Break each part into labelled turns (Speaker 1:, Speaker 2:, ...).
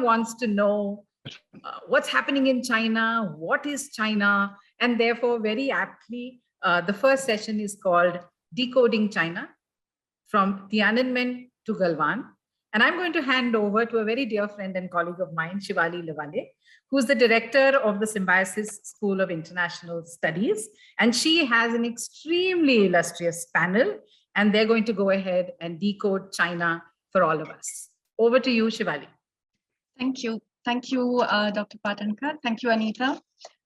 Speaker 1: wants to know what's happening in China, what is China, and therefore very aptly, the first session is called Decoding China, from Tiananmen to Galwan. And I'm going to hand over to a very dear friend and colleague of mine, Shivali Lewale, who's the director of the Symbiosis School of International Studies. And she has an extremely illustrious panel, and they're going to go ahead and decode China for all of us. Over to you, Shivali.
Speaker 2: Thank you. Thank you, Dr. Patankar. Thank you, Anita.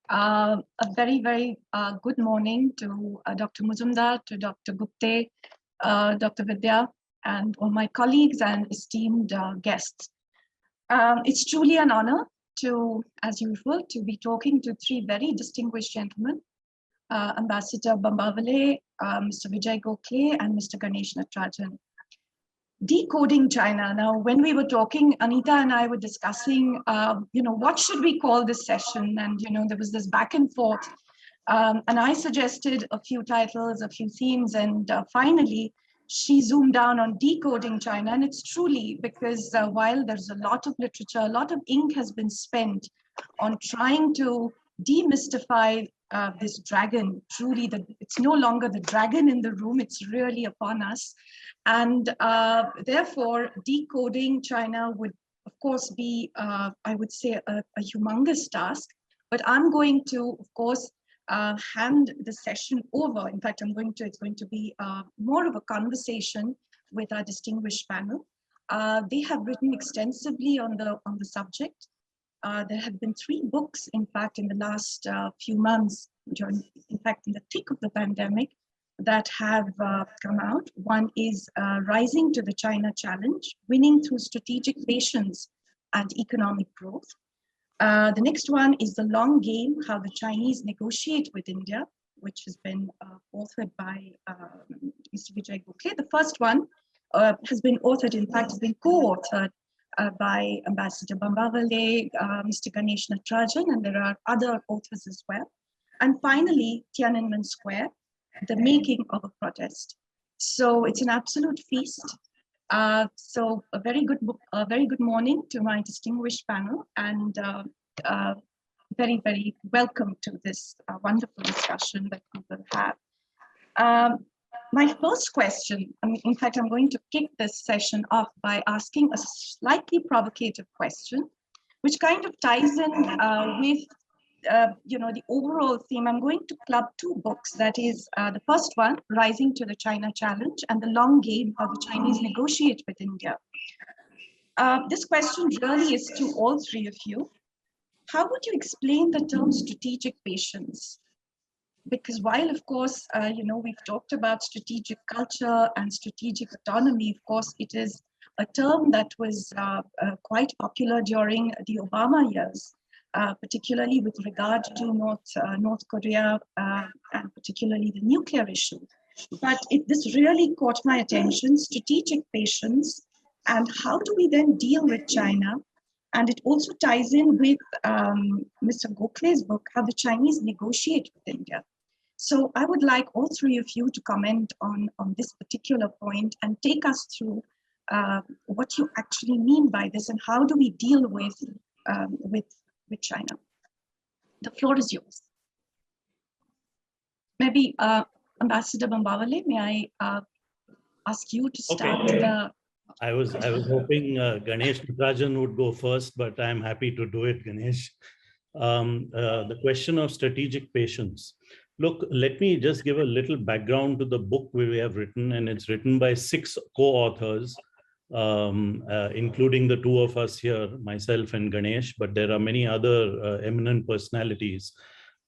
Speaker 2: A very, very good morning to Dr. Muzumdar, to Dr. Gupte, Dr. Vidya, and all my colleagues and esteemed guests. It's truly an honor to, as usual, to be talking to three very distinguished gentlemen, Ambassador Bambawale, Mr. Vijay Gokhale, and Mr. Ganesh Natarajan. Decoding China. Now, when we were talking, Anita and I were discussing, what should we call this session? And, there was this back and forth. And I suggested a few titles, a few themes, and finally, she zoomed down on decoding China. And it's truly because while there's a lot of literature, a lot of ink has been spent on trying to demystify this dragon. Truly, it's no longer the dragon in the room, it's really upon us. And therefore, decoding China would, of course, be, I would say, a humongous task. But I'm going to, of course, hand the session over. In fact, it's going to be more of a conversation with our distinguished panel. They have written extensively on the subject. There have been 3 books, in fact, in the last few months, in the thick of the pandemic, that have come out. One is Rising to the China Challenge, Winning Through Strategic Patience and Economic Growth. The next one is The Long Game, How the Chinese Negotiate with India, which has been authored by Mr. Vijay Gokhale. The first one has been authored, in fact, has been co-authored by Ambassador Bambawale, Mr. Ganesh Natarajan, and there are other authors as well. And finally, Tiananmen Square, The Making of a Protest. So it's an absolute feast. So a very good morning to my distinguished panel, and very, very welcome to this wonderful discussion that we will have. My first question, in fact, I'm going to kick this session off by asking a slightly provocative question, which kind of ties in with the overall theme. I'm going to club 2 books. That is the first one, Rising to the China Challenge, and The Long Game, How the Chinese Negotiate with India. This question really is to all 3 of you. How would you explain the term strategic patience? Because while, of course, we've talked about strategic culture and strategic autonomy, of course, it is a term that was quite popular during the Obama years. Particularly with regard to North Korea and particularly the nuclear issue. But this really caught my attention, strategic patience, and how do we then deal with China? And it also ties in with Mr. Gokhale's book, How the Chinese Negotiate with India. So I would like all 3 of you to comment on this particular point and take us through what you actually mean by this and how do we deal with China. The floor is yours. Maybe Ambassador Bambawale, may I ask you to start?
Speaker 3: Okay. I was hoping Ganesh Natarajan would go first, but I'm happy to do it, Ganesh. The question of strategic patience. Look, let me just give a little background to the book we have written, and it's written by 6 co-authors. Including the 2 of us here, myself and Ganesh, but there are many other eminent personalities.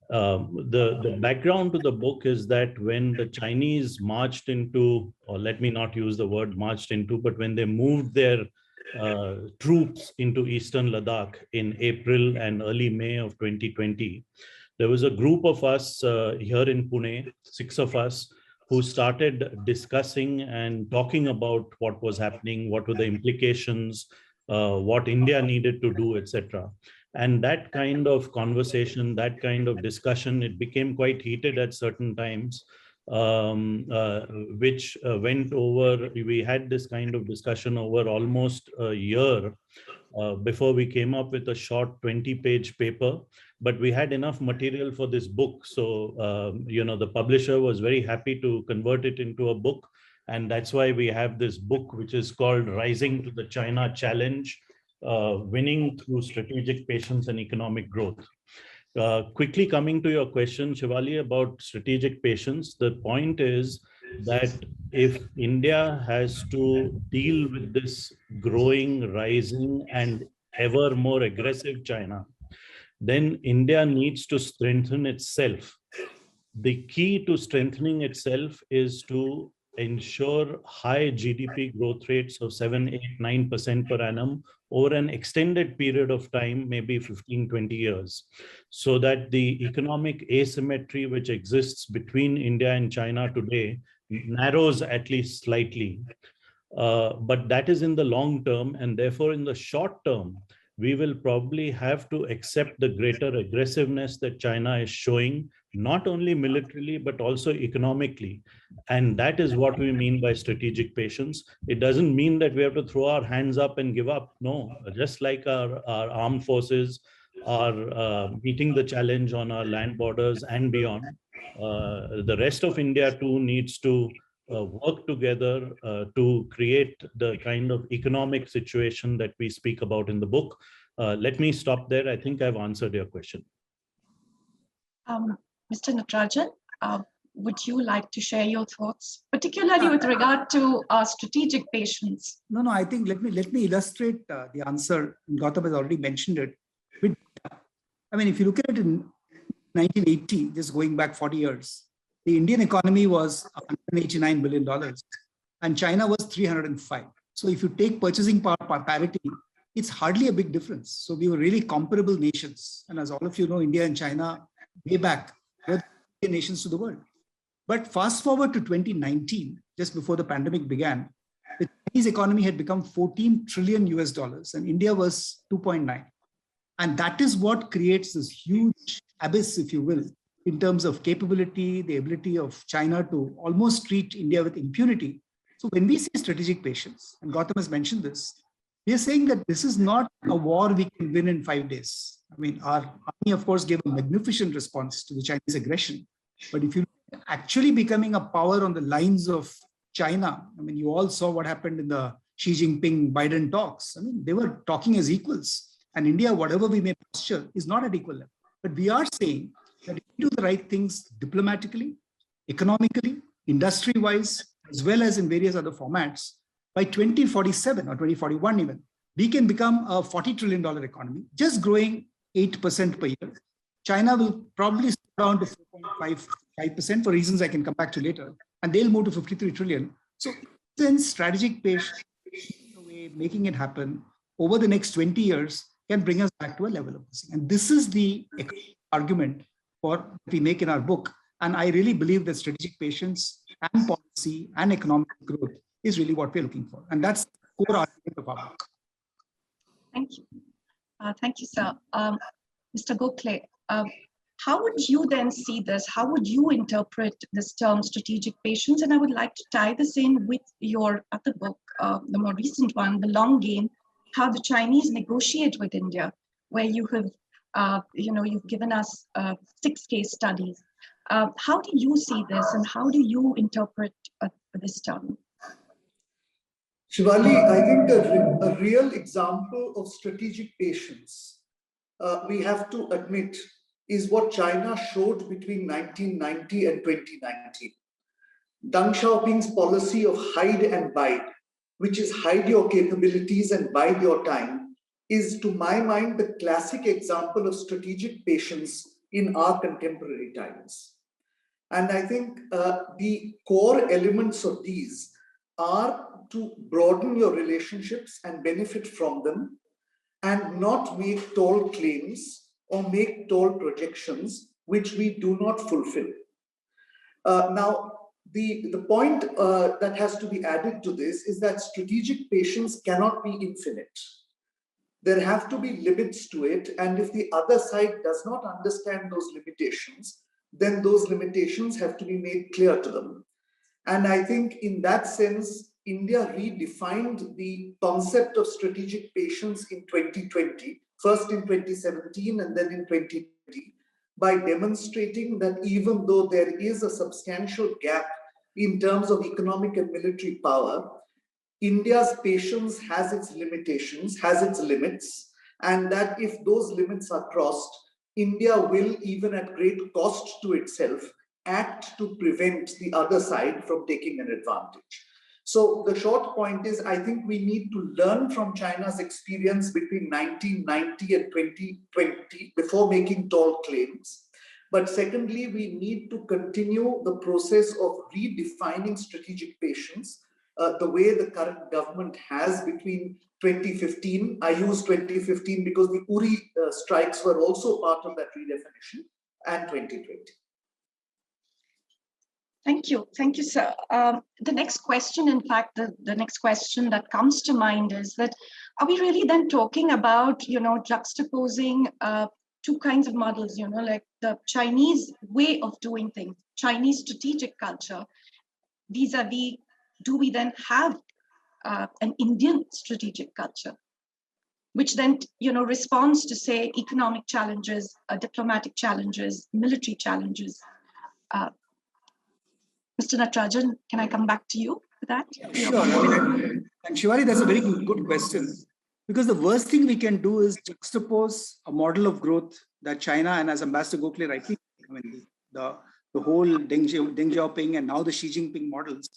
Speaker 3: The background to the book is that when the Chinese marched into, or let me not use the word marched into, but when they moved their troops into Eastern Ladakh in April and early May of 2020, there was a group of us here in Pune, 6 of us, who started discussing and talking about what was happening, what were the implications, what India needed to do, etc. And that kind of conversation, that kind of discussion, it became quite heated at certain times. which went over, we had this kind of discussion over almost a year before we came up with a short 20-page paper, but we had enough material for this book. So, the publisher was very happy to convert it into a book. And that's why we have this book, which is called Rising to the China Challenge, Winning Through Strategic Patience and Economic Growth. Quickly coming to your question, Shivali, about strategic patience, the point is that if India has to deal with this growing, rising, and ever more aggressive China, then India needs to strengthen itself. The key to strengthening itself is to ensure high GDP growth rates of 7, 8, 9% per annum over an extended period of time, maybe 15, 20 years, so that the economic asymmetry which exists between India and China today narrows at least slightly. But that is in the long term, and therefore in the short term, we will probably have to accept the greater aggressiveness that China is showing, not only militarily, but also economically. And that is what we mean by strategic patience. It doesn't mean that we have to throw our hands up and give up. No, just like our armed forces are meeting the challenge on our land borders and beyond, the rest of India too needs to work together to create the kind of economic situation that we speak about in the book. Let me stop there. I think I've answered your question.
Speaker 2: Mr. Natarajan, would you like to share your thoughts, particularly with regard to strategic patience?
Speaker 4: No, I think let me illustrate the answer. Gautam has already mentioned it. I mean, if you look at it in 1980, just going back 40 years, the Indian economy was $189 billion and China was 305. So if you take purchasing power parity, it's hardly a big difference. So we were really comparable nations. And as all of you know, India and China way back were the nations to the world. But fast forward to 2019, just before the pandemic began, the Chinese economy had become 14 trillion US dollars and India was 2.9. And that is what creates this huge abyss, if you will, in terms of capability, the ability of China to almost treat India with impunity. So when we say strategic patience, and Gautam has mentioned this, we are saying that this is not a war we can win in 5 days. I mean, our army, of course, gave a magnificent response to the Chinese aggression. But if you actually becoming a power on the lines of China, I mean, you all saw what happened in the Xi Jinping-Biden talks. I mean, they were talking as equals. And India, whatever we may posture, is not at equal level. But we are saying that if we do the right things diplomatically, economically, industry-wise, as well as in various other formats, by 2047 or 2041 even, we can become a $40 trillion economy, just growing 8% per year. China will probably slow down to 4.5% for reasons I can come back to later, and they'll move to 53 trillion. So then strategic patience, making it happen over the next 20 years can bring us back to a level of this. And this is the argument for we make in our book. And I really believe that strategic patience and policy and economic growth is really what we're looking for. And that's the core argument of our book.
Speaker 2: Thank you. Thank you, sir. Mr. Gokhale, how would you then see this? How would you interpret this term strategic patience? And I would like to tie this in with your other book, the more recent one, The Long Game, How the Chinese Negotiate with India, where you have, you've given us 6 case studies. How do you see this and how do you interpret this term?
Speaker 5: Shivali, I think a real example of strategic patience, we have to admit, is what China showed between 1990 and 2019. Deng Xiaoping's policy of hide and bide, which is hide your capabilities and bide your time, is to my mind the classic example of strategic patience in our contemporary times. And I think the core elements of these are to broaden your relationships and benefit from them and not make tall claims or make tall projections which we do not fulfill. Now, the point that has to be added to this is that strategic patience cannot be infinite. There have to be limits to it, and if the other side does not understand those limitations, then those limitations have to be made clear to them. And I think in that sense, India redefined the concept of strategic patience in 2020, first in 2017 and then in 2020, by demonstrating that even though there is a substantial gap in terms of economic and military power, India's patience has its limitations, has its limits, and that if those limits are crossed, India will, even at great cost to itself, act to prevent the other side from taking an advantage. So the short point is, I think we need to learn from China's experience between 1990 and 2020 before making tall claims. But secondly, we need to continue the process of redefining strategic patience the way the current government has between 2015. I use 2015 because the Uri strikes were also part of that redefinition, and 2020.
Speaker 2: Thank you, sir. The next question, in fact, the next question that comes to mind is that, are we really then talking about, juxtaposing two kinds of models, like the Chinese way of doing things, Chinese strategic culture, vis-a-vis, do we then have an Indian strategic culture, which then, responds to, say, economic challenges, diplomatic challenges, military challenges? Mr. Natarajan, can I come back to you for that?
Speaker 4: Sure. And Shivali, that's a very good question. Because the worst thing we can do is juxtapose a model of growth that China, and as Ambassador Gokhale rightly, the whole Deng Xiaoping and now the Xi Jinping models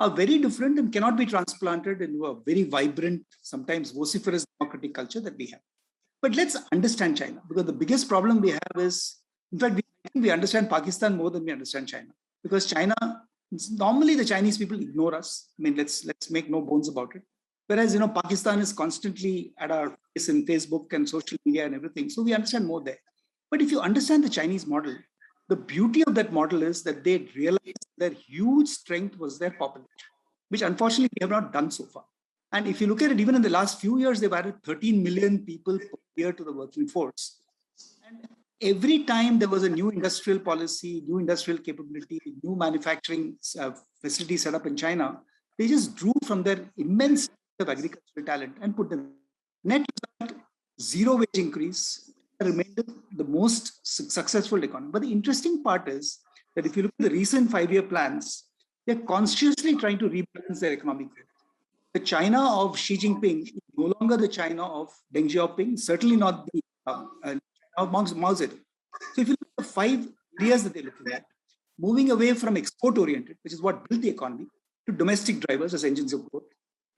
Speaker 4: are very different and cannot be transplanted into a very vibrant, sometimes vociferous democratic culture that we have. But let's understand China, because the biggest problem we have is, in fact, we understand Pakistan more than we understand China. Because China, normally the Chinese people ignore us. Let's make no bones about it. Whereas, Pakistan is constantly at our face in Facebook and social media and everything. So we understand more there. But if you understand the Chinese model, the beauty of that model is that they realized their huge strength was their population, which unfortunately we have not done so far. And if you look at it, even in the last few years, they've added 13 million people per year to the working force. And every time there was a new industrial policy, new industrial capability, new manufacturing facility set up in China, they just drew from their immense of agricultural talent and put them. Net result, zero wage increase, remained the most successful economy. But the interesting part is that if you look at the recent 5-year plans, they're consciously trying to rebalance their economic growth. The China of Xi Jinping is no longer the China of Deng Xiaoping, certainly not the China of Mao Zedong. So if you look at the 5 areas that they're looking at, moving away from export-oriented, which is what built the economy, to domestic drivers as engines of growth,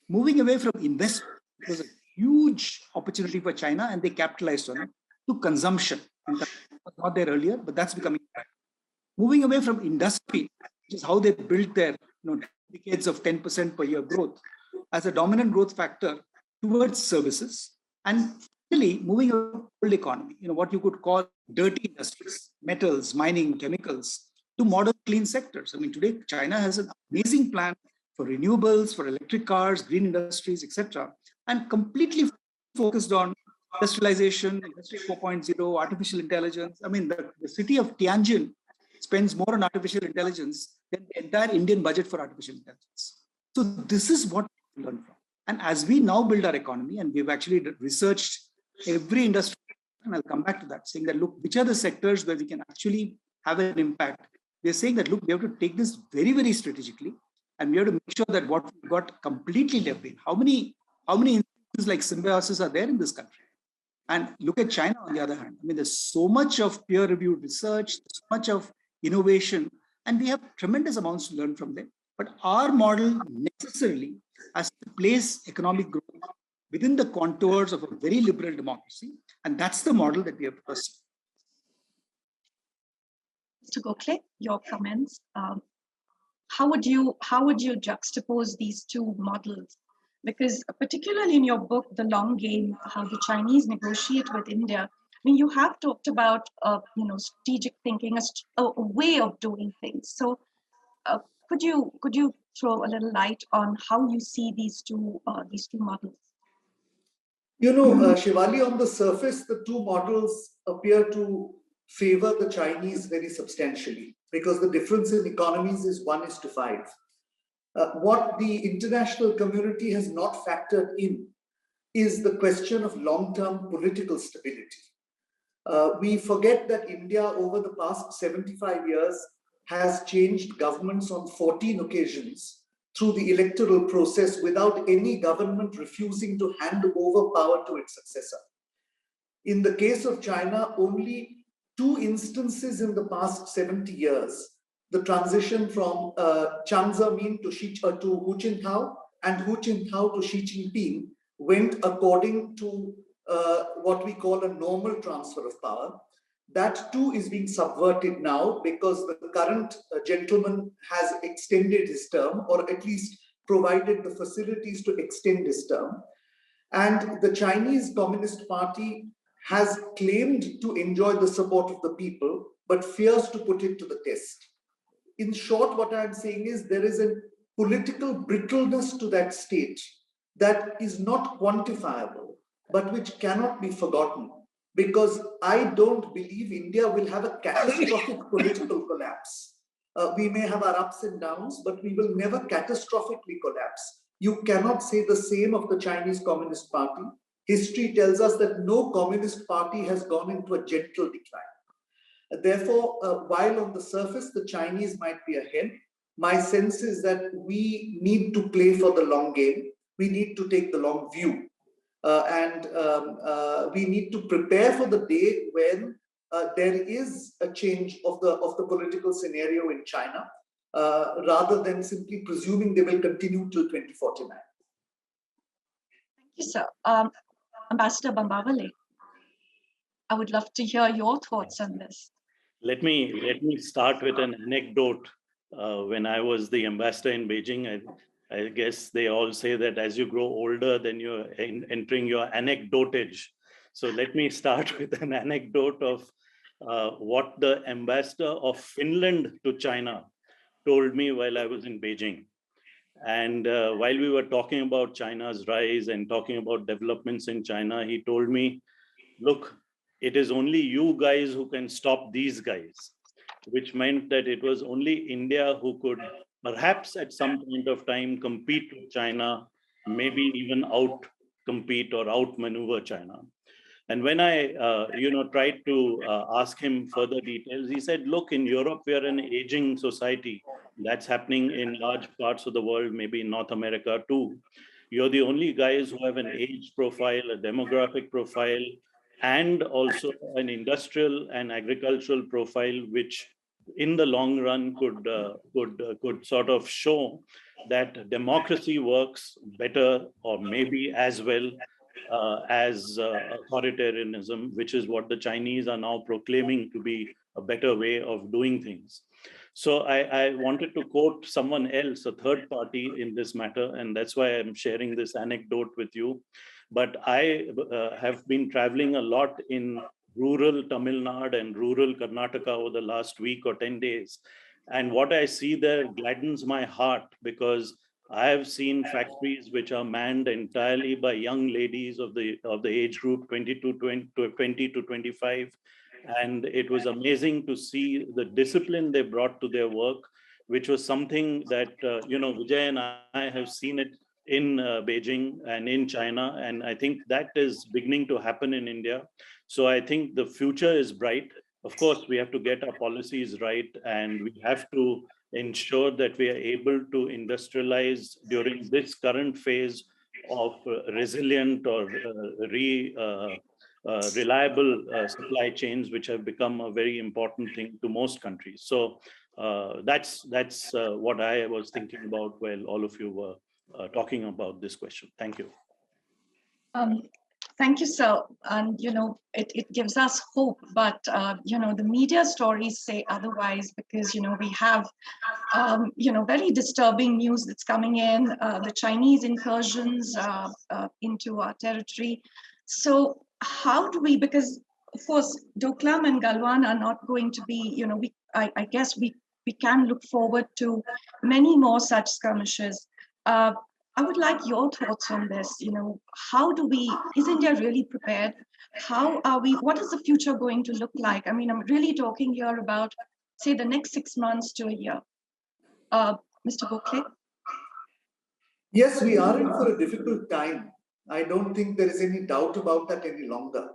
Speaker 4: moving away from investment, it was a huge opportunity for China and they capitalized on it, to consumption. And that was not there earlier, but that's becoming right. Moving away from industry, which is how they built their decades of 10% per year growth as a dominant growth factor, towards services. And finally, moving away from old economy, what you could call dirty industries, metals, mining, chemicals, to modern clean sectors. Today, China has an amazing plan for renewables, for electric cars, green industries, etc., and completely focused on industrialization, Industry 4.0, artificial intelligence. The city of Tianjin spends more on artificial intelligence than the entire Indian budget for artificial intelligence. So this is what we learn from. And as we now build our economy, and we've actually researched every industry, and I'll come back to that, saying that, look, which are the sectors where we can actually have an impact? We're saying that, look, we have to take this very, very strategically, and we have to make sure that what we've got completely left in. How many institutions like Symbiosis are there in this country? And look at China on the other hand. There's so much of peer-reviewed research, so much of innovation, and we have tremendous amounts to learn from them. But our model necessarily has to place economic growth within the contours of a very liberal democracy, and that's the model that we have to pursue.
Speaker 2: Mr. Gokhale, your comments. How would you juxtapose these two models? Because particularly in your book, The Long Game, how the Chinese negotiate with India, you have talked about strategic thinking, a way of doing things. So could you throw a little light on how you see these two models?
Speaker 5: Shivali, on the surface, the two models appear to favor the Chinese very substantially, because the difference in economies is 1:5. What the international community has not factored in is the question of long-term political stability. We forget that India over the past 75 years has changed governments on 14 occasions through the electoral process without any government refusing to hand over power to its successor. In the case of China, only 2 instances in the past 70 years, the transition from Jiang Zemin to Hu Jintao and Hu Jintao to Xi Jinping, went according to what we call a normal transfer of power. That too is being subverted now because the current gentleman has extended his term, or at least provided the facilities to extend his term. And the Chinese Communist Party has claimed to enjoy the support of the people, but fears to put it to the test. In short, what I'm saying is there is a political brittleness to that state that is not quantifiable, but which cannot be forgotten. Because I don't believe India will have a catastrophic political collapse. We may have our ups and downs, but we will never catastrophically collapse. You cannot say the same of the Chinese Communist Party. History tells us that no communist party has gone into a gentle decline. Therefore, while on the surface, the Chinese might be ahead, my sense is that we need to play for the long game. We need to take the long view. We need to prepare for the day when there is a change of the political scenario in China, rather than simply presuming they will continue till 2049.
Speaker 2: Thank you, sir. Ambassador Bambawale, I would love to hear your thoughts on this.
Speaker 3: Let me start with an anecdote. When I was the ambassador in Beijing, I guess they all say that as you grow older, then you're entering your anecdotage. So let me start with an anecdote of what the ambassador of Finland to China told me while I was in Beijing. And while we were talking about China's rise and talking about developments in China, he told me, look, it is only you guys who can stop these guys, which meant that it was only India who could perhaps at some point of time compete with China, maybe even out-compete or out-maneuver China. And when I tried to ask him further details, he said, look, in Europe, we are an aging society. That's happening in large parts of the world, maybe in North America too. You're the only guys who have an age profile, a demographic profile, and also an industrial and agricultural profile, which in the long run could sort of show that democracy works better or maybe as well as authoritarianism, which is what the Chinese are now proclaiming to be a better way of doing things. So I wanted to quote someone else, a third party in this matter, and that's why I'm sharing this anecdote with you. But I have been traveling a lot in rural Tamil Nadu and rural Karnataka over the last week or 10 days. And what I see there gladdens my heart, because I have seen factories which are manned entirely by young ladies of the age group 20 to 25. And it was amazing to see the discipline they brought to their work, which was something that, Vijay and I have seen it in Beijing and in China. And I think that is beginning to happen in India. So I think the future is bright. Of course, we have to get our policies right, and we have to ensure that we are able to industrialize during this current phase of resilient or reliable supply chains, which have become a very important thing to most countries. So that's what I was thinking about while all of you were talking about this question. Thank you.
Speaker 2: Thank you, sir. And, it gives us hope, but, the media stories say otherwise, because, we have, very disturbing news that's coming in, the Chinese incursions into our territory. So how do we, because of course, Doklam and Galwan are not going to be, I guess we can look forward to many more such skirmishes. I would like your thoughts on this. How do we, is India really prepared? How are we, what is the future going to look like? I mean, I'm really talking here about, say, the next 6 months to a year. Mr. Gokhale?
Speaker 5: Yes, we are in for a difficult time. I don't think there is any doubt about that any longer.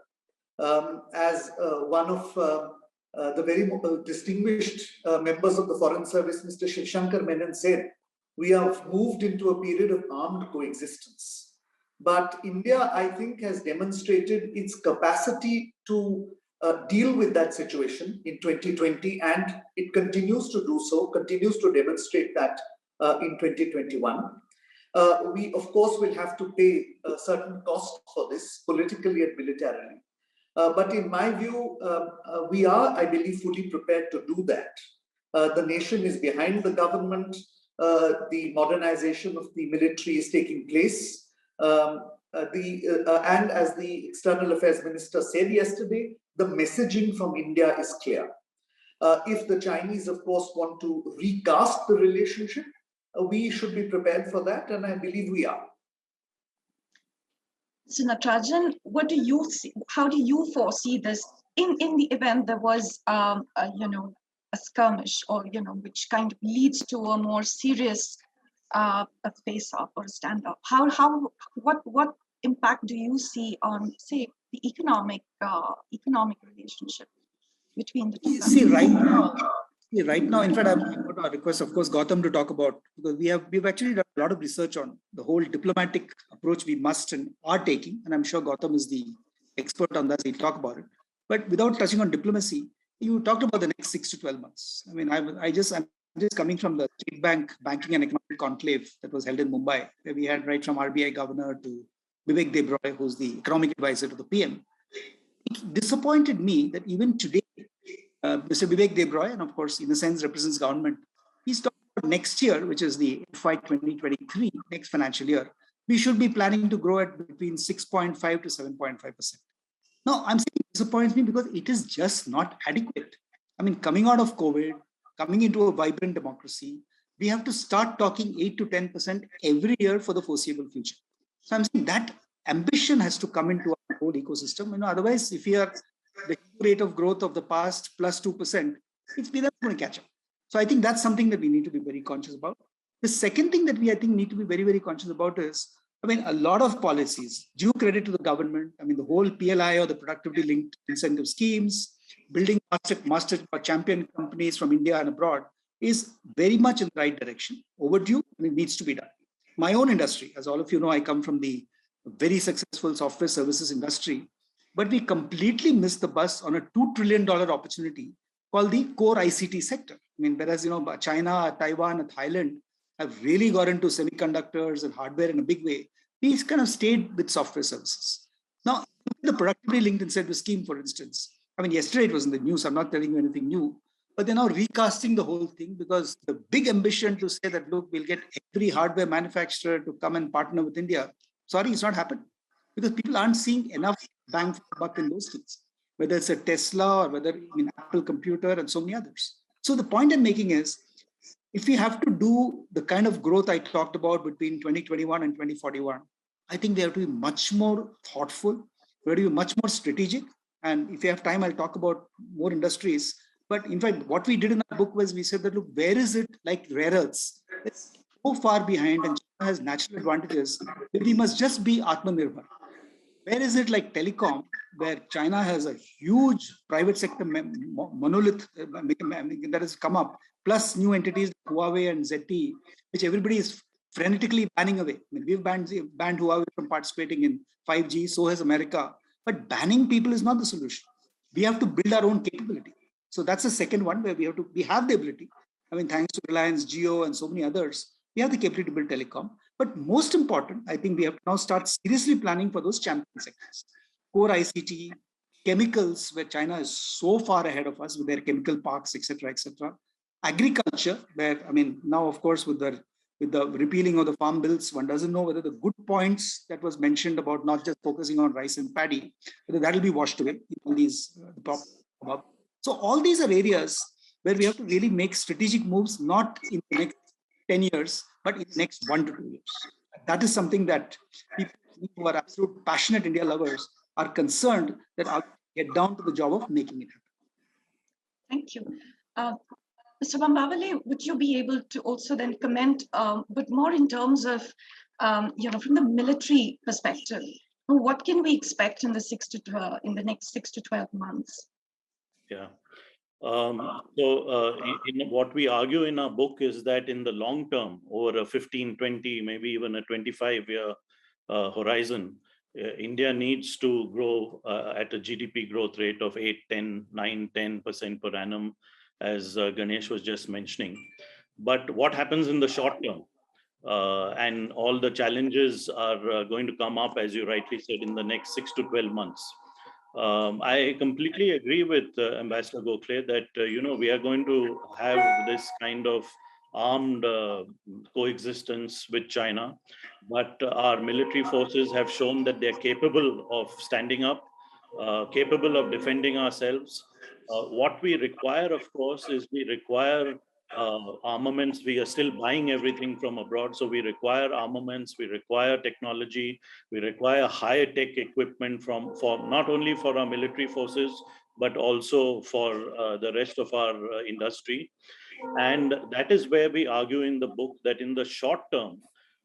Speaker 5: As one of the very distinguished members of the Foreign Service, Mr. Shiv Shankar Menon, said, we have moved into a period of armed coexistence. But India, I think, has demonstrated its capacity to deal with that situation in 2020, and it continues to do so, continues to demonstrate that in 2021. We, of course, will have to pay a certain cost for this, politically and militarily. But in my view, we are, I believe, fully prepared to do that. The nation is behind the government. The modernization of the military is taking place. And as the External Affairs Minister said yesterday, the messaging from India is clear. If the Chinese, of course, want to recast the relationship, we should be prepared for that, and I believe we are.
Speaker 2: So Natarajan, what do you see? How do you foresee this in the event there was, a skirmish, or which kind of leads to a more serious a face-off or a standoff? What impact do you see on, say, the economic relationship between the two countries?
Speaker 4: Right now, in fact, I'm going to request, of course, Gautam to talk about, because we've actually done a lot of research on the whole diplomatic approach we must and are taking, and I'm sure Gautam is the expert on that. He'll talk about it. But without touching on diplomacy, you talked about the next 6 to 12 months. I mean, I'm just coming from the State Bank Banking and Economic Conclave that was held in Mumbai, where we had right from RBI Governor to Vivek Debroy, who's the economic advisor to the PM. It disappointed me that even today, Mr. Vivek Debroy, and of course, in a sense, represents government, he's talking about next year, which is the FY 2023, next financial year, we should be planning to grow at between 6.5 to 7.5%. Now, I'm saying it disappoints me because it is just not adequate. I mean, coming out of COVID, coming into a vibrant democracy, we have to start talking 8 to 10% every year for the foreseeable future. So I'm saying that ambition has to come into our whole ecosystem. Otherwise, if we are the rate of growth of the past plus 2%, it's not going to catch up. So I think that's something that we need to be very conscious about. The second thing that we, I think, need to be very, very conscious about is, a lot of policies, due credit to the government, the whole PLI or the productivity linked incentive schemes, building master or champion companies from India and abroad is very much in the right direction, overdue, and it needs to be done. My own industry, as all of you know, I come from the very successful software services industry, but we completely missed the bus on a $2 trillion opportunity called the core ICT sector. Whereas, China, Taiwan, and Thailand have really got into semiconductors and hardware in a big way, we kind of stayed with software services. Now, the productivity linked incentive scheme, for instance, yesterday it was in the news, I'm not telling you anything new, but they're now recasting the whole thing because the big ambition to say that, look, we'll get every hardware manufacturer to come and partner with India. Sorry, it's not happened because people aren't seeing enough bang for the buck in those things, whether it's a Tesla or whether Apple Computer and so many others. So the point I'm making is, if we have to do the kind of growth I talked about between 2021 and 2041, I think we have to be much more thoughtful, we have to be much more strategic. And if you have time, I'll talk about more industries. But in fact, what we did in our book was we said that, look, where is it like rare earths? It's so far behind and China has natural advantages that we must just be Atmanirbhar. Where is it like telecom, where China has a huge private sector monolith that has come up, plus new entities like Huawei and ZTE, which everybody is frenetically banning away. We've banned Huawei from participating in 5G, so has America. But banning people is not the solution. We have to build our own capability. So that's the second one where we have the ability. Thanks to Reliance, Jio, and so many others, we have the capability to build telecom. But most important, I think we have to now start seriously planning for those champion sectors. Core ICT, chemicals, where China is so far ahead of us with their chemical parks, etc., etc. Agriculture, where, now, of course, with the repealing of the farm bills, one doesn't know whether the good points that was mentioned about not just focusing on rice and paddy, whether that will be washed away in all these above. So all these are areas where we have to really make strategic moves, not in the next 10 years, but in the next 1 to 2 years. that is something that people who are absolute passionate India lovers are concerned that I'll get down to the job of making it happen.
Speaker 2: Thank you. Mr. Bambawale, would you be able to also then comment, but more in terms of, from the military perspective, what can we expect in the next 6 to 12 months?
Speaker 3: Yeah. In what we argue in our book is that in the long term, over a 15, 20, maybe even a 25-year horizon, India needs to grow at a GDP growth rate of 8, 10, 9, 10% per annum, as Ganesh was just mentioning. But what happens in the short term? And all the challenges are going to come up, as you rightly said, in the next 6 to 12 months. I completely agree with Ambassador Gokhale that, we are going to have this kind of armed coexistence with China, but our military forces have shown that they're capable of standing up, capable of defending ourselves. What we require, of course, is we require armaments. We are still buying everything from abroad, so we require armaments, we require technology, we require higher tech equipment for not only for our military forces, but also for the rest of our industry. And that is where we argue in the book that in the short term,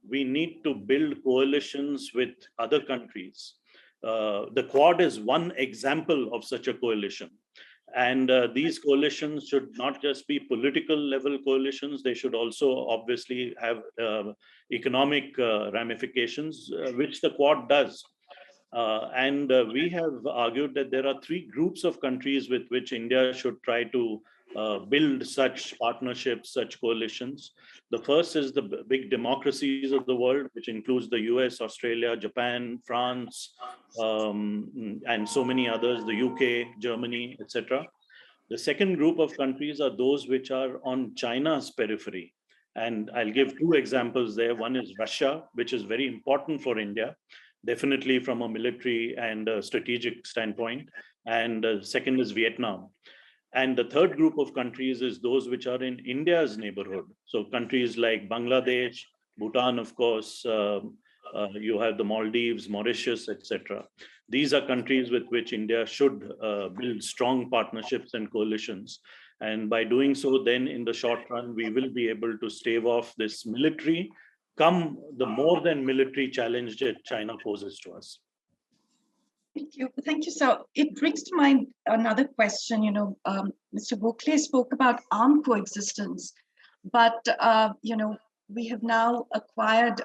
Speaker 3: we need to build coalitions with other countries. The Quad is one example of such a coalition. And these coalitions should not just be political level coalitions, they should also obviously have economic ramifications, which the Quad does. And we have argued that there are 3 groups of countries with which India should try to build such partnerships, such coalitions. The first is the big democracies of the world, which includes the US, Australia, Japan, France, and so many others, the UK, Germany, etc. The second group of countries are those which are on China's periphery. And I'll give 2 examples there. One is Russia, which is very important for India, definitely from a military and a strategic standpoint. And second is Vietnam. And the third group of countries is those which are in India's neighborhood. So countries like Bangladesh, Bhutan, of course, you have the Maldives, Mauritius, etc. These are countries with which India should build strong partnerships and coalitions. And by doing so, then in the short run, we will be able to stave off this military, the more than military challenge that China poses to us.
Speaker 2: Thank you. Thank you, sir. It brings to mind another question. Mr. Gokhale spoke about armed coexistence, but, we have now acquired,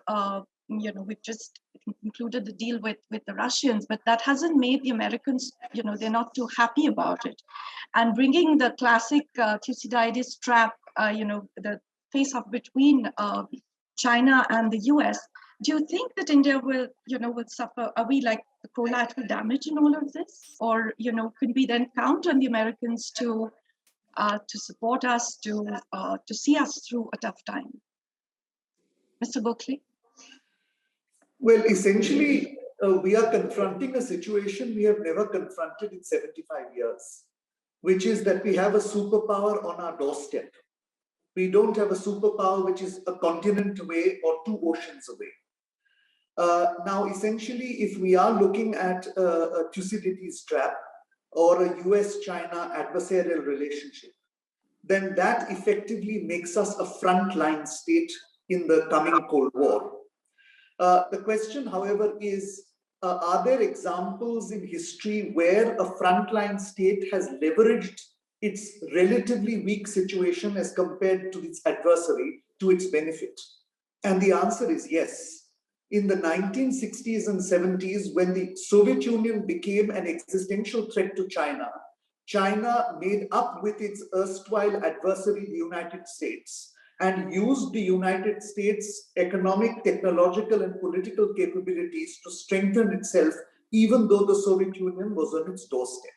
Speaker 2: we've just concluded the deal with the Russians, but that hasn't made the Americans, they're not too happy about it. And bringing the classic Thucydides trap, the face-off between China and the US, do you think that India will suffer? Are we like the collateral damage in all of this? Or, can we then count on the Americans to support us, to see us through a tough time? Mr. Gokhale?
Speaker 5: Well, essentially, we are confronting a situation we have never confronted in 75 years, which is that we have a superpower on our doorstep. We don't have a superpower which is a continent away or 2 oceans away. Now, essentially, if we are looking at a Thucydides trap or a US-China adversarial relationship, then that effectively makes us a frontline state in the coming Cold War. The question, however, is, are there examples in history where a frontline state has leveraged its relatively weak situation as compared to its adversary to its benefit? And the answer is yes. In the 1960s and 70s, when the Soviet Union became an existential threat to China, China made up with its erstwhile adversary, the United States, and used the United States' economic, technological, and political capabilities to strengthen itself, even though the Soviet Union was on its doorstep.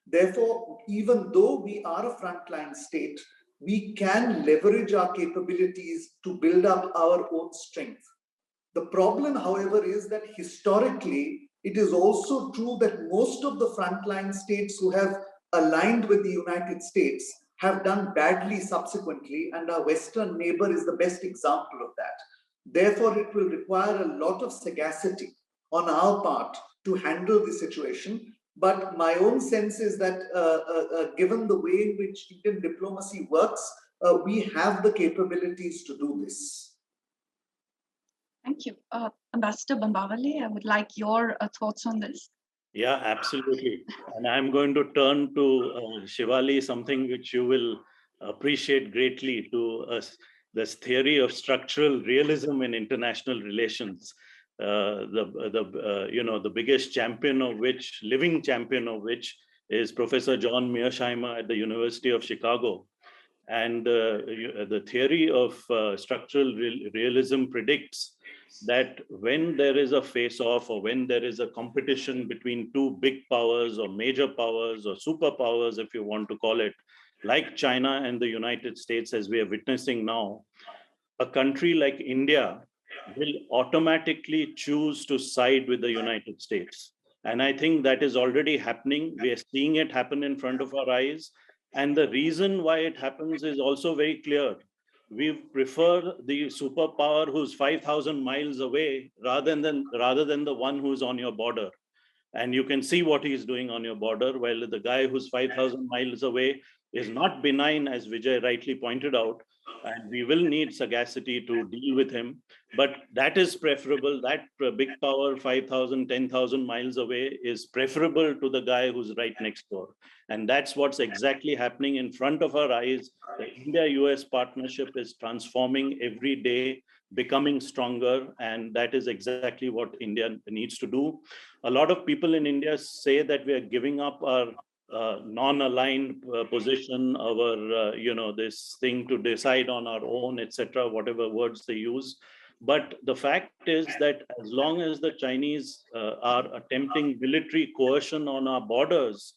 Speaker 5: Therefore, even though we are a frontline state, we can leverage our capabilities to build up our own strength. The problem, however, is that historically, it is also true that most of the frontline states who have aligned with the United States have done badly subsequently, and our Western neighbor is the best example of that. Therefore, it will require a lot of sagacity on our part to handle the situation. But my own sense is that given the way in which Indian diplomacy works, we have the capabilities to do this.
Speaker 2: Thank you. Ambassador Bambawale, I would like your thoughts on this.
Speaker 3: Yeah, absolutely. And I'm going to turn to Shivali, something which you will appreciate greatly, to this theory of structural realism in international relations. The biggest champion of which, living champion of which, is Professor John Mearsheimer at the University of Chicago. And the theory of structural realism predicts that when there is a face-off, or when there is a competition between two big powers or major powers or superpowers, if you want to call it, like China and the United States, as we are witnessing now, a country like India will automatically choose to side with the United States. And I think that is already happening. We are seeing it happen in front of our eyes. And the reason why it happens is also very clear. We prefer the superpower who's 5,000 miles away rather than the one who's on your border. And you can see what he's doing on your border, while the guy who's 5,000 miles away is not benign, as Vijay rightly pointed out, and we will need sagacity to deal with him. But that is preferable. That big power, 5,000, 10,000 miles away, is preferable to the guy who's right next door. And that's what's exactly happening in front of our eyes. The India-US partnership is transforming every day, becoming stronger, and that is exactly what India needs to do. A lot of people in India say that we are giving up our non-aligned position, our this thing to decide on our own, etc., whatever words they use. But the fact is that as long as the Chinese are attempting military coercion on our borders,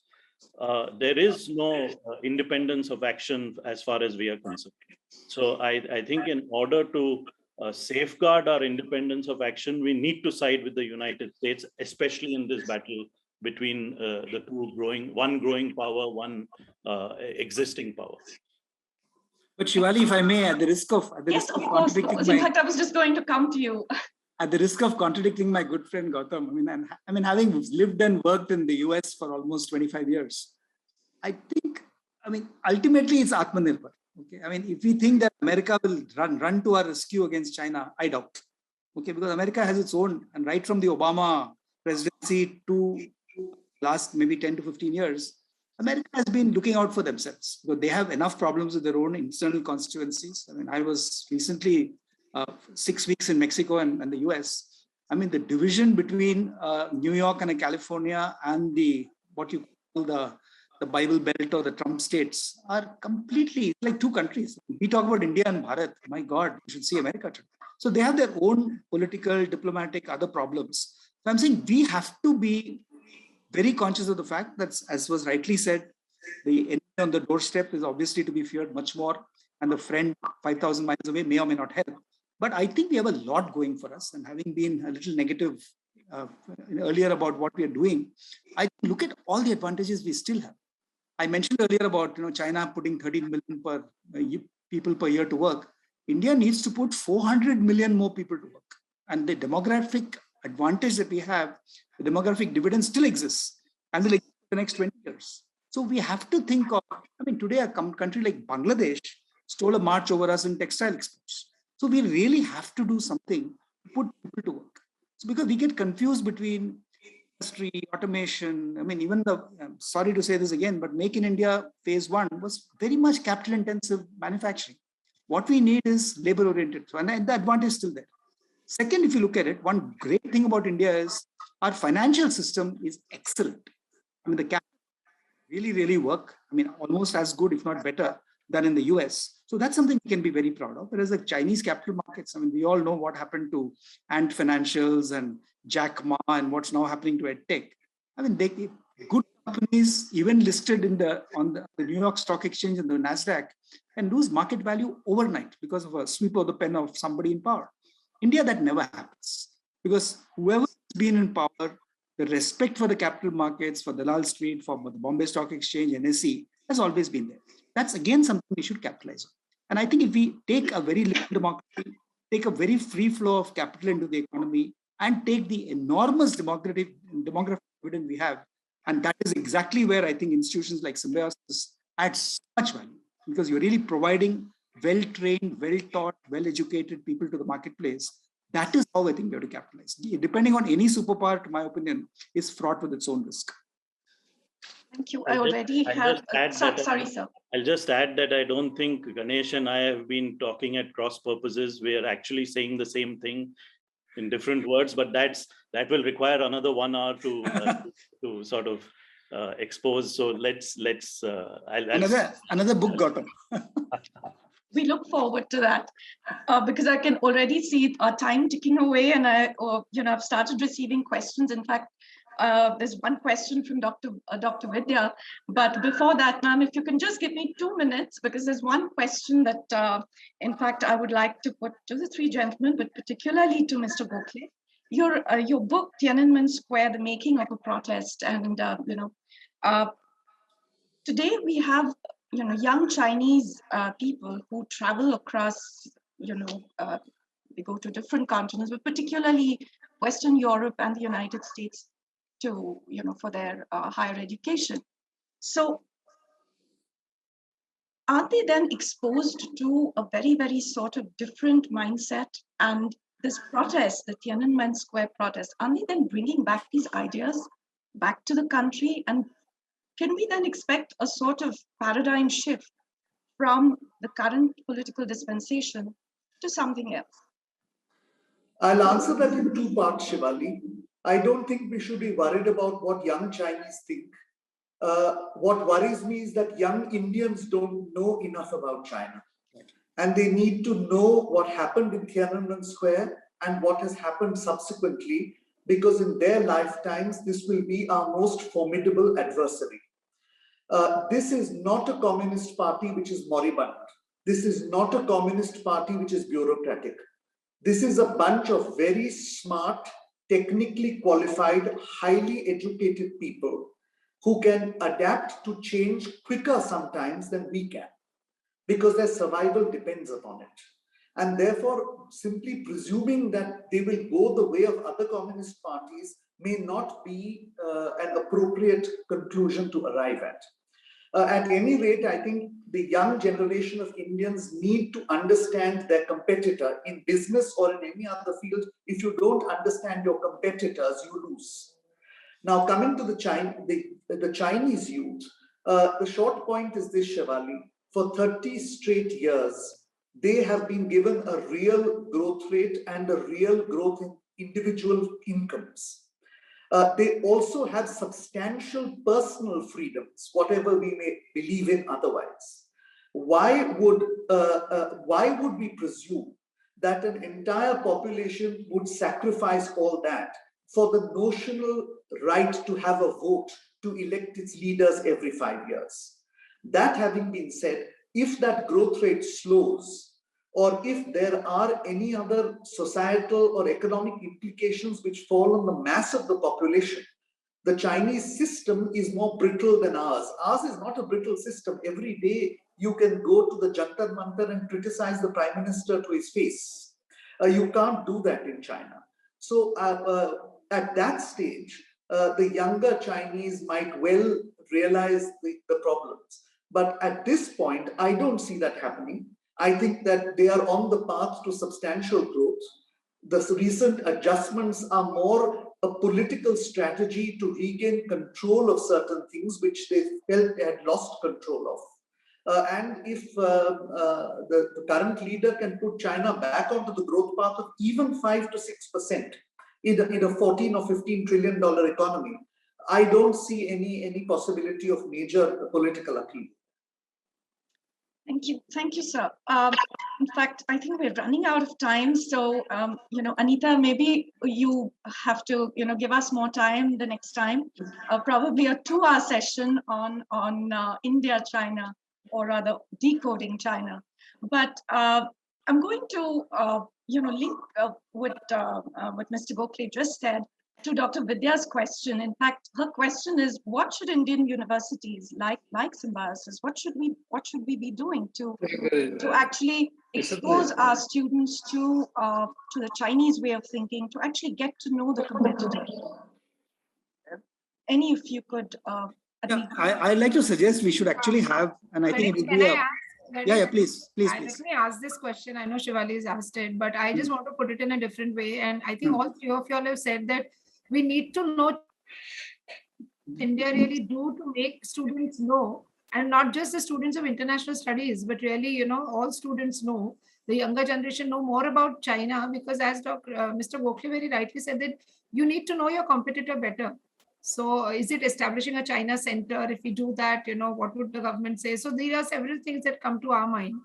Speaker 3: there is no independence of action as far as we are concerned. So I think in order to safeguard our independence of action, we need to side with the United States, especially in this battle between the two one growing power, one existing power.
Speaker 4: But Shivali, if I may, at the risk of
Speaker 2: Yes, of course. In fact, I was just going to come to you.
Speaker 4: At the risk of contradicting my good friend Gautam, I mean, having lived and worked in the US for almost 25 years, I think, ultimately it's Atmanirbhar. Okay, if we think that America will run to our rescue against China, I doubt. Okay, because America has its own, and right from the Obama presidency to last maybe 10 to 15 years, America has been looking out for themselves because they have enough problems with their own internal constituencies. I was recently 6 weeks in Mexico and the US. The division between New York and California and what you call the Bible Belt or the Trump states are completely like two countries. We talk about India and Bharat. My God, you should see America today. So they have their own political, diplomatic, other problems. So I'm saying we have to be very conscious of the fact that, as was rightly said, the enemy on the doorstep is obviously to be feared much more, and the friend 5,000 miles away may or may not help. But I think we have a lot going for us, and having been a little negative earlier about what we are doing, I look at all the advantages we still have. I mentioned earlier about China putting 13 million people per year to work. India needs to put 400 million more people to work, and the demographic advantage that we have, the demographic dividend still exists and will exist for the next 20 years. So we have to think of, today a country like Bangladesh stole a march over us in textile exports. So we really have to do something to put people to work. So because we get confused between industry, automation, even I'm sorry to say this again, but Make in India phase 1 was very much capital intensive manufacturing. What we need is labor oriented. So, and the advantage is still there. Second, if you look at it, one great thing about India is our financial system is excellent. The capital really, really work. Almost as good, if not better, than in the US. So that's something we can be very proud of. Whereas the Chinese capital markets, we all know what happened to Ant Financials and Jack Ma and what's now happening to EdTech. They good companies, even listed on the New York Stock Exchange and the NASDAQ, can lose market value overnight because of a sweep of the pen of somebody in power. India, that never happens because whoever has been in power, the respect for the capital markets, for Dalal Street, for the Bombay Stock Exchange, NSE, has always been there. That's again something we should capitalize on. And I think if we take a very liberal democracy, take a very free flow of capital into the economy, and take the enormous demographic dividend we have. And that is exactly where I think institutions like Symbiosis add so much value, because you're really providing well-trained, well-taught, well-educated people to the marketplace. That is how I think we have to capitalize. Depending on any superpower, to my opinion, is fraught with its own risk.
Speaker 2: Thank you. I already have. Sorry, sir.
Speaker 3: I'll just add that I don't think Ganesh and I have been talking at cross purposes. We are actually saying the same thing in different words, but that will require another 1 hour to sort of expose. So let's
Speaker 4: another book, Gautam.
Speaker 2: We look forward to that because I can already see our time ticking away, and I've started receiving questions. In fact, there's one question from Dr. Vidya, but before that, ma'am, if you can just give me 2 minutes, because there's one question that, in fact, I would like to put to the 3 gentlemen, but particularly to Mr. Gokhale. Your book, Tiananmen Square: The Making of a Protest, and today we have young Chinese people who travel across, they go to different continents, but particularly Western Europe and the United States to, for their higher education. So are they then exposed to a very, very sort of different mindset? And this protest, the Tiananmen Square protest, are they then bringing back these ideas back to the country? And can we then expect a sort of paradigm shift from the current political dispensation to something else?
Speaker 5: I'll answer that in 2 parts, Shivali. I don't think we should be worried about what young Chinese think. What worries me is that young Indians don't know enough about China. And they need to know what happened in Tiananmen Square and what has happened subsequently, because in their lifetimes, this will be our most formidable adversary. This is not a communist party which is moribund. This is not a communist party which is bureaucratic. This is a bunch of very smart, technically qualified, highly educated people who can adapt to change quicker sometimes than we can, because their survival depends upon it. And therefore, simply presuming that they will go the way of other communist parties may not be an appropriate conclusion to arrive at. At any rate, I think the young generation of Indians need to understand their competitor in business or in any other field. If you don't understand your competitors, you lose. Now, coming to the Chinese youth, the short point is this, Shivali. For 30 straight years, they have been given a real growth rate and a real growth in individual incomes. They also have substantial personal freedoms, whatever we may believe in otherwise. Why would we presume that an entire population would sacrifice all that for the notional right to have a vote to elect its leaders every 5 years? That having been said, if that growth rate slows, or if there are any other societal or economic implications which fall on the mass of the population, the Chinese system is more brittle than ours. Ours is not a brittle system. Every day you can go to the Jantar Mantar and criticize the Prime Minister to his face. You can't do that in China. So at that stage, the younger Chinese might well realize the problems. But at this point, I don't see that happening. I think that they are on the path to substantial growth. The recent adjustments are more a political strategy to regain control of certain things which they felt they had lost control of. And if the current leader can put China back onto the growth path of even 5 to 6% in a 14 or $15 trillion economy, I don't see any possibility of major political upheaval.
Speaker 2: Thank you, sir. In fact, I think we're running out of time. So, Anita, maybe you have to, give us more time the next time. Probably a 2-hour session on India, China, or rather decoding China. But I'm going to, link with what Mr. Gokhale just said. to Dr. Vidya's question. In fact, her question is, what should Indian universities like Symbiosis, what should we be doing to actually expose our students to the Chinese way of thinking, to actually get to know the competitors? Any if you could.
Speaker 4: Yeah, I'd like to suggest we should actually have, and I think it would be a. Yeah, please.
Speaker 6: Let me ask this question. I know Shivali has asked it, but I just want to put it in a different way. And I think all three of you all have said that we need to know India really do to make students know, and not just the students of international studies, but really, all students know, the younger generation know more about China, because as Mr. Gokhale very rightly said, that you need to know your competitor better. So is it establishing a China center? If we do that, what would the government say? So there are several things that come to our mind.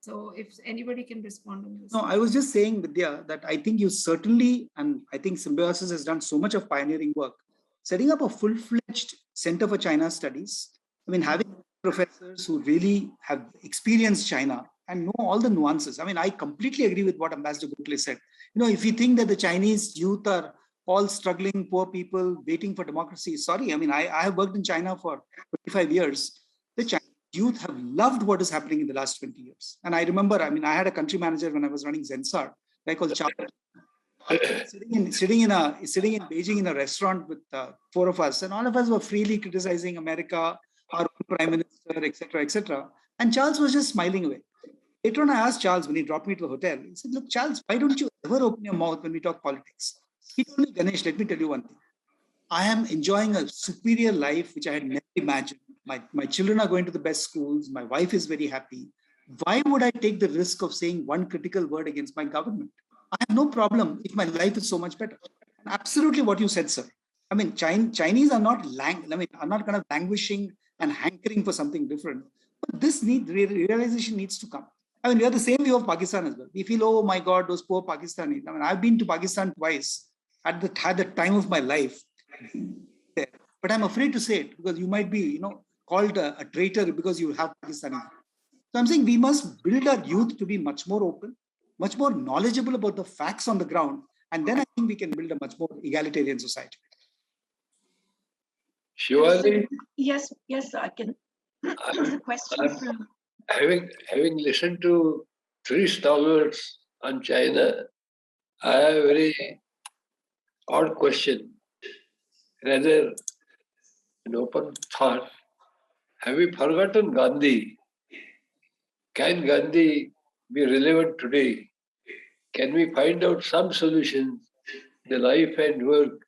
Speaker 6: So if anybody can respond on this.
Speaker 4: No, I was just saying, Vidya, that I think you certainly, and I think Symbiosis has done so much of pioneering work, setting up a full-fledged Center for China Studies. I mean, having professors who really have experienced China and know all the nuances. I mean, I completely agree with what Ambassador Gokhale said. If you think that the Chinese youth are all struggling, poor people waiting for democracy, sorry. I mean, I have worked in China for 25 years. The Chinese youth have loved what is happening in the last 20 years. And I remember, I had a country manager when I was running Zensar, a guy called Charles. Sitting in Beijing in a restaurant with 4 of us, and all of us were freely criticizing America, our own prime minister, etc., etc. And Charles was just smiling away. Later on, I asked Charles when he dropped me to the hotel. He said, "Look, Charles, why don't you ever open your mouth when we talk politics?" He told me, "Ganesh, let me tell you one thing. I am enjoying a superior life which I had never imagined. My children are going to the best schools. My wife is very happy. Why would I take the risk of saying one critical word against my government? I have no problem if my life is so much better." And absolutely what you said, sir. I mean, Chinese are not kind of languishing and hankering for something different. But this realization needs to come. I mean, we are the same view of Pakistan as well. We feel, oh my God, those poor Pakistanis. I mean, I've been to Pakistan twice at the time of my life. But I'm afraid to say it because you might be, called a traitor because you have Pakistani. So I'm saying we must build our youth to be much more open, much more knowledgeable about the facts on the ground. And then I think we can build a much more egalitarian society.
Speaker 7: Shivali?
Speaker 2: Yes, I can. There's a question from...
Speaker 7: Having listened to 3 stalwarts on China, I have a very odd question, rather an open thought. Have we forgotten Gandhi? Can Gandhi be relevant today? Can we find out some solutions in the life and work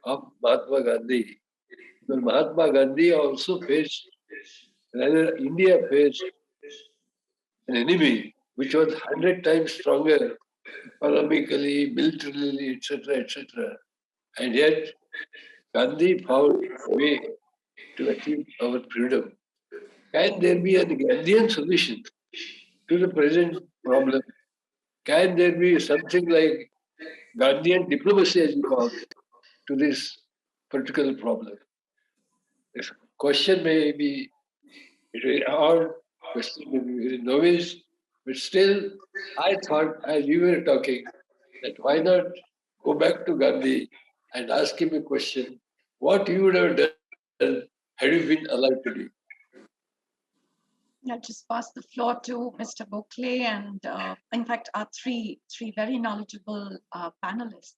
Speaker 7: of Mahatma Gandhi? Because Mahatma Gandhi also faced, rather India faced an enemy which was 100 times stronger economically, militarily, etc., etc. And yet Gandhi found a way to achieve our freedom. Can there be a Gandhian solution to the present problem? Can there be something like Gandhian diplomacy, as you call it, to this particular problem? This question may be very odd, question may be very novice, but still, I thought as you were talking that why not go back to Gandhi and ask him a question, what you would have done had you been alive today?
Speaker 2: I'll just pass the floor to Mr. Gokhale and in fact, our three very knowledgeable panelists.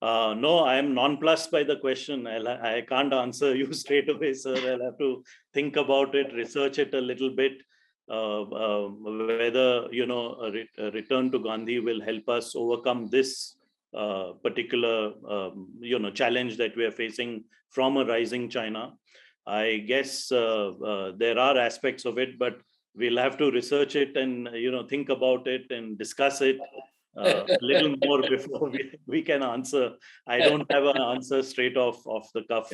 Speaker 3: No, I am nonplussed by the question. I can't answer you straight away, sir. I'll have to think about it, research it a little bit. Whether a return to Gandhi will help us overcome this particular challenge that we are facing from a rising China. I guess there are aspects of it, but we'll have to research it and think about it and discuss it a little more before we can answer. I don't have an answer straight off the cuff.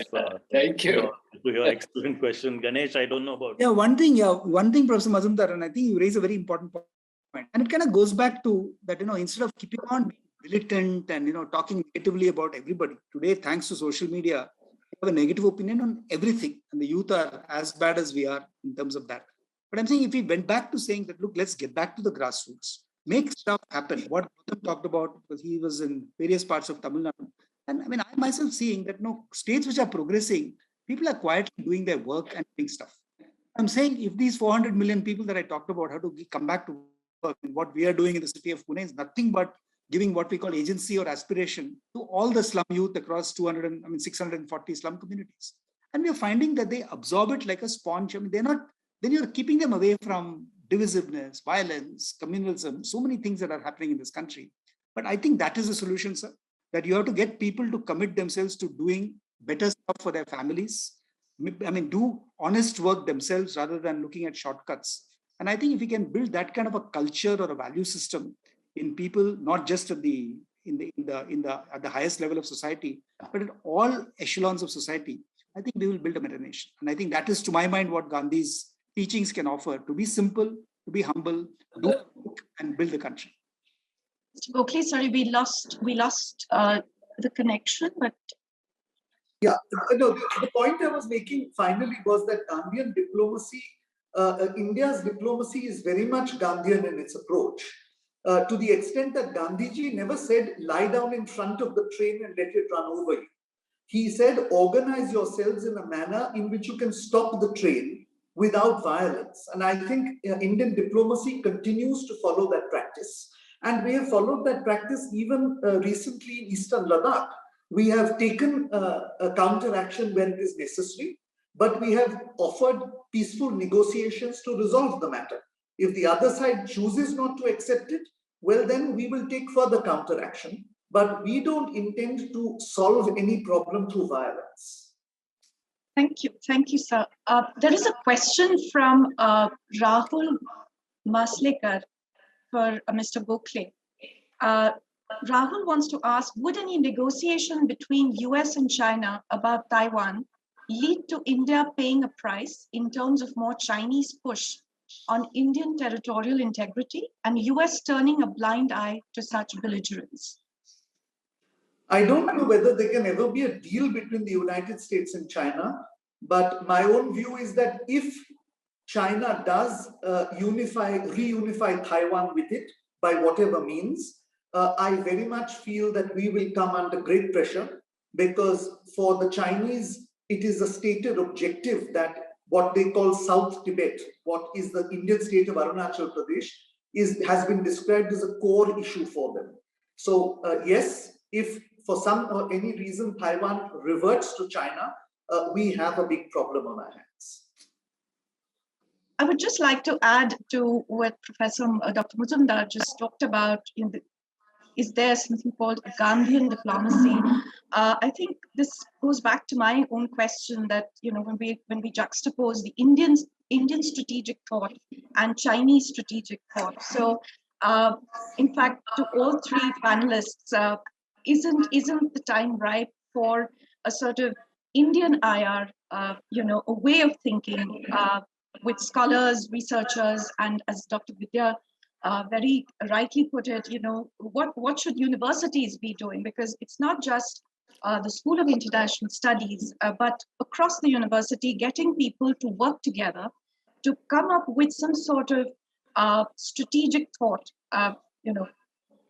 Speaker 7: Thank you.
Speaker 3: To your excellent question, Ganesh. I don't know about.
Speaker 4: Yeah, one thing, Professor Mazumdar, and I think you raise a very important point, and it kind of goes back to that. Instead of keeping on being militant and talking negatively about everybody, today, thanks to social media, we have a negative opinion on everything, and the youth are as bad as we are in terms of that. But I'm saying if we went back to saying that, look, let's get back to the grassroots. Make stuff happen. What Gautam talked about, because he was in various parts of Tamil Nadu, And I mean, I myself seeing that no states which are progressing, people are quietly doing their work and doing stuff. I'm saying if these 400 million people that I talked about have to come back to work, what we are doing in the city of Pune is nothing but giving what we call agency or aspiration to all the slum youth across 640 slum communities. And we are finding that they absorb it like a sponge. I mean, then you're keeping them away from divisiveness, violence, communalism, so many things that are happening in this country. But I think that is the solution, sir, that you have to get people to commit themselves to doing better stuff for their families. I mean, do honest work themselves rather than looking at shortcuts. And I think if we can build that kind of a culture or a value system in people, not just at the highest level of society, but at all echelons of society, I think we will build a better nation. And I think that is, to my mind, what Gandhi's teachings can offer: to be simple, to be humble, do work, and build the country.
Speaker 2: Mr. Gokhale, sorry, we lost the connection, but
Speaker 5: Yeah, no, the point I was making finally was that Gandhian diplomacy, India's diplomacy is very much Gandhian in its approach, to the extent that Gandhiji never said, lie down in front of the train and let it run over you. He said, organize yourselves in a manner in which you can stop the train without violence. And I think Indian diplomacy continues to follow that practice. And we have followed that practice even recently in Eastern Ladakh. We have taken a counteraction when it is necessary, but we have offered peaceful negotiations to resolve the matter. If the other side chooses not to accept it, well, then we will take further counteraction. But we don't intend to solve any problem through violence.
Speaker 2: thank you, sir. There is a question from Rahul Maslekar for Mr. Gokhale. Rahul wants to ask, would any negotiation between US and China about Taiwan lead to India paying a price in terms of more Chinese push on Indian territorial integrity and US turning a blind eye to such belligerence?
Speaker 5: I don't know whether there can ever be a deal between the United States and China, but my own view is that if China does reunify Taiwan with it by whatever means, I very much feel that we will come under great pressure, because for the Chinese, it is a stated objective that what they call South Tibet, what is the Indian state of Arunachal Pradesh, has been described as a core issue for them. So yes, if for some or any reason Taiwan reverts to China, we have a big problem on our hands.
Speaker 2: I would just like to add to what Professor Dr. Muzumdar just talked about. Is there something called Gandhian diplomacy? I think this goes back to my own question that when we juxtapose the Indian strategic thought and Chinese strategic thought. So, in fact, to all three panelists, isn't the time ripe for a sort of Indian IR, a way of thinking with scholars, researchers, and as Dr. Vidya very rightly put it, what should universities be doing? Because it's not just the School of International Studies, but across the university, getting people to work together to come up with some sort of strategic thought,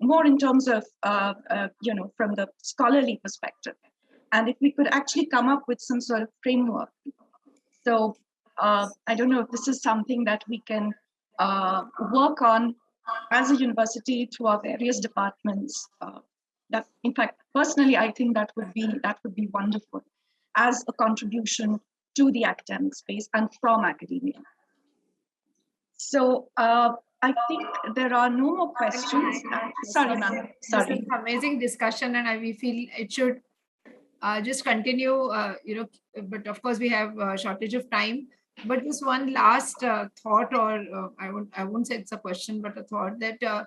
Speaker 2: more in terms of, from the scholarly perspective. And if we could actually come up with some sort of framework. So I don't know if this is something that we can work on as a university through our various departments. That, in fact, personally, I think that would be wonderful as a contribution to the academic space and from academia. So I think there are no more questions. Sorry, ma'am. Sorry.
Speaker 6: This is an amazing discussion, and we feel it should just continue. But of course, we have a shortage of time. But just one last thought, or I won't say it's a question, but a thought that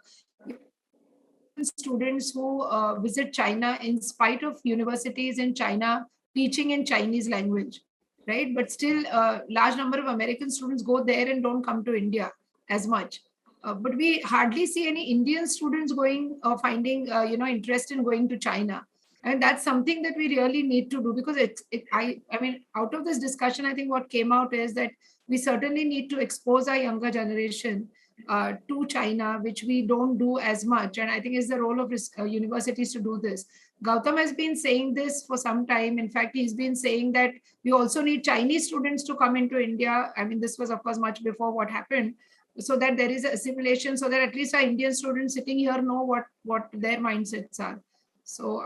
Speaker 6: students who visit China, in spite of universities in China teaching in Chinese language, right? But still, a large number of American students go there and don't come to India as much. But we hardly see any Indian students going or finding interest in going to China. And that's something that we really need to do, because I mean, out of this discussion, I think what came out is that we certainly need to expose our younger generation to China, which we don't do as much. And I think it's the role of universities to do this. Gautam has been saying this for some time. In fact, he's been saying that we also need Chinese students to come into India. I mean, this was, of course, much before what happened, so that there is assimilation, so that at least our Indian students sitting here know what their mindsets are. So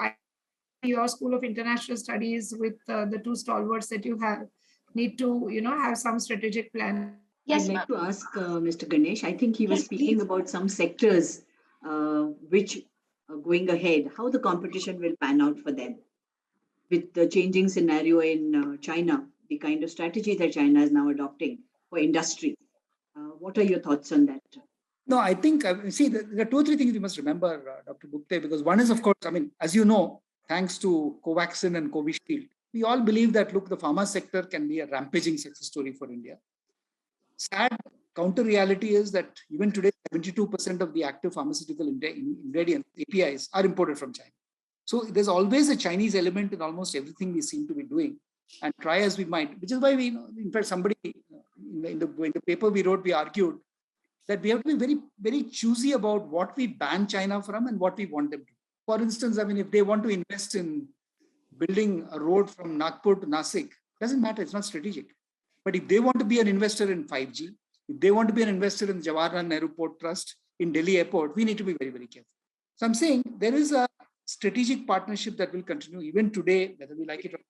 Speaker 6: your School of International Studies with the two stalwarts that you have need to, have some strategic plan.
Speaker 2: Yes,
Speaker 8: I'd
Speaker 2: ma'am.
Speaker 8: like to ask Mr. Ganesh. I think he was
Speaker 2: Yes,
Speaker 8: speaking
Speaker 2: please.
Speaker 8: about some sectors which are going ahead, how the competition will pan out for them with the changing scenario in China, the kind of strategy that China is now adopting for industry. What are your thoughts on that?
Speaker 4: No, I think, see, there are 2 or 3 things you must remember, Dr. Gupte, because one is, of course, I mean, as you know, thanks to Covaxin and Covishield, we all believe that, look, the pharma sector can be a rampaging success story for India. Sad counter reality is that even today, 72% of the active pharmaceutical ingredients, APIs, are imported from China. So there's always a Chinese element in almost everything we seem to be doing, and try as we might, which is why we, in fact, somebody in the paper we wrote, we argued that we have to be very, very choosy about what we ban China from and what we want them to. For instance, I mean, if they want to invest in building a road from Nagpur to Nasik, doesn't matter, it's not strategic. But if they want to be an investor in 5G, if they want to be an investor in Jawaharlal Nehru Port Trust, in Delhi Airport, we need to be very, very careful. So I'm saying there is a strategic partnership that will continue even today, whether we like it or not.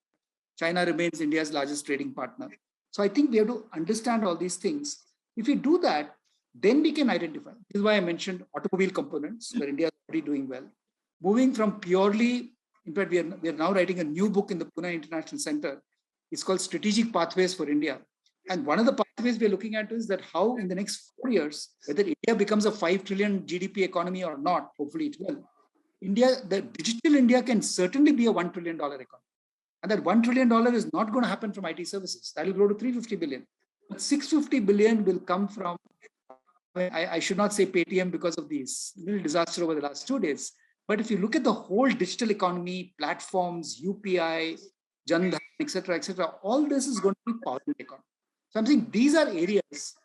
Speaker 4: China remains India's largest trading partner. So I think we have to understand all these things. If we do that, then we can identify. This is why I mentioned automobile components, where India is already doing well. Moving from purely, in fact, we are now writing a new book in the Pune International Center. It's called Strategic Pathways for India. And one of the pathways we're looking at is that how in the next 4 years, whether India becomes a 5 trillion GDP economy or not, hopefully it will, the digital India can certainly be a $1 trillion economy. And that $1 trillion is not going to happen from IT services. That will grow to 350 billion. But 650 billion will come from, I should not say Paytm because of this little disaster over the last 2 days. But if you look at the whole digital economy, platforms, UPI, Jan Dhan, etc., all this is going to be powerful economy. So I'm saying these are areas,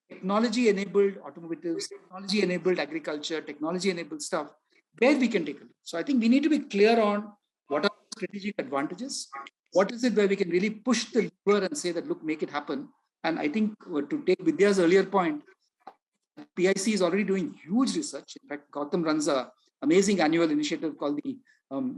Speaker 4: technology-enabled automotives, technology-enabled agriculture, technology-enabled stuff, where we can take a look. So I think we need to be clear on what are the strategic advantages, what is it where we can really push the lever and say that, look, make it happen. And I think to take Vidya's earlier point, PIC is already doing huge research. In fact, Gautam runs an amazing annual initiative called the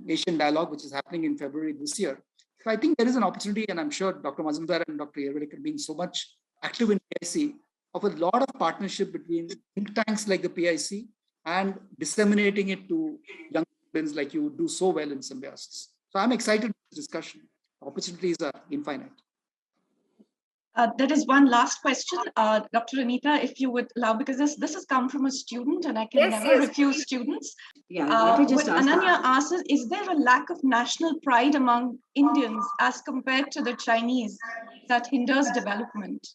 Speaker 4: Asian Dialogue, which is happening in February this year. So I think there is an opportunity, and I'm sure Dr. Mazumdar and Dr. Yerwadekar being so much active in PIC, of a lot of partnership between think tanks like the PIC and disseminating it to young students like you do so well in Symbiosis. So I'm excited for this discussion. Opportunities are infinite.
Speaker 2: There is one last question, Dr. Anita, if you would allow, because this has come from a student and I can never refuse students.
Speaker 8: Yeah, let me just
Speaker 2: what
Speaker 8: ask
Speaker 2: Ananya asks is there a lack of national pride among Indians as compared to the Chinese that hinders development?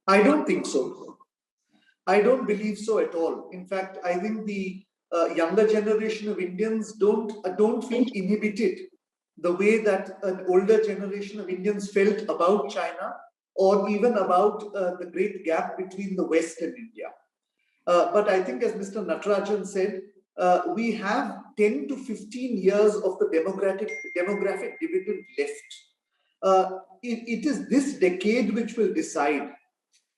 Speaker 5: I don't think so. I don't believe so at all. In fact, I think the younger generation of Indians don't feel inhibited the way that an older generation of Indians felt about China, or even about the great gap between the West and India. But I think, as Mr. Natarajan said, we have 10 to 15 years of the demographic dividend left. It is this decade which will decide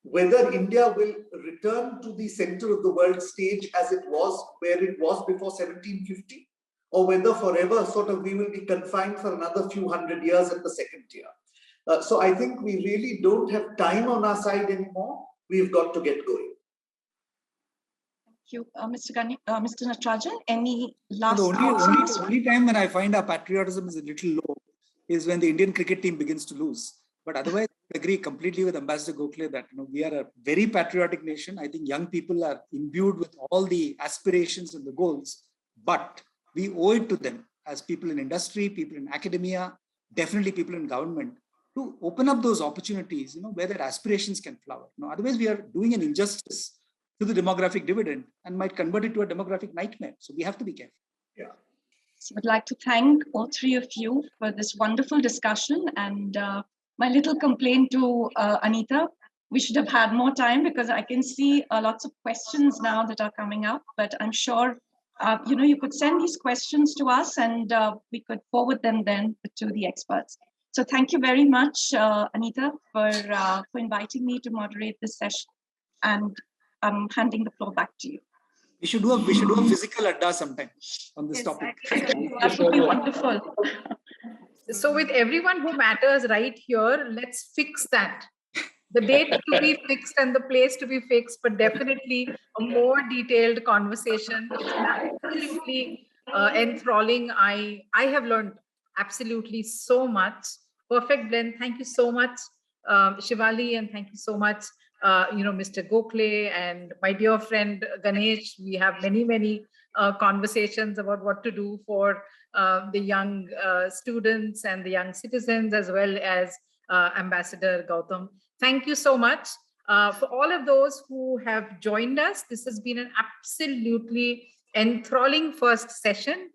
Speaker 5: whether India will return to the center of the world stage as it was, where it was before 1750, or whether forever sort of we will be confined for another few hundred years at the second tier. So I think we really don't have time on our side anymore. We've got to get going.
Speaker 2: Thank you. Mr. Natarajan, any last
Speaker 4: The only time when I find our patriotism is a little low is when the Indian cricket team begins to lose. But otherwise, I agree completely with Ambassador Gokhale that we are a very patriotic nation. I think young people are imbued with all the aspirations and the goals, but we owe it to them as people in industry, people in academia, definitely people in government, to open up those opportunities, where their aspirations can flower. Otherwise, we are doing an injustice to the demographic dividend and might convert it to a demographic nightmare. So we have to be careful.
Speaker 5: Yeah.
Speaker 2: So I'd like to thank all three of you for this wonderful discussion. And my little complaint to Anita, we should have had more time because I can see lots of questions now that are coming up, but I'm sure you could send these questions to us and we could forward them then to the experts. So thank you very much, Anita, for inviting me to moderate this session, and I'm handing the floor back to you.
Speaker 4: We should do a physical adda sometime on this
Speaker 1: Yes,
Speaker 4: topic.
Speaker 1: I think so.
Speaker 2: That would be wonderful.
Speaker 1: So with everyone who matters right here, let's fix that. The date to be fixed and the place to be fixed, but definitely a more detailed conversation. It's absolutely enthralling. I have learned absolutely so much. Perfect blend. Thank you so much, Shivali, and thank you so much, Mr. Gokhale and my dear friend Ganesh. We have many conversations about what to do for the young students and the young citizens, as well as Ambassador Gautam. Thank you so much. For all of those who have joined us, this has been an absolutely enthralling first session.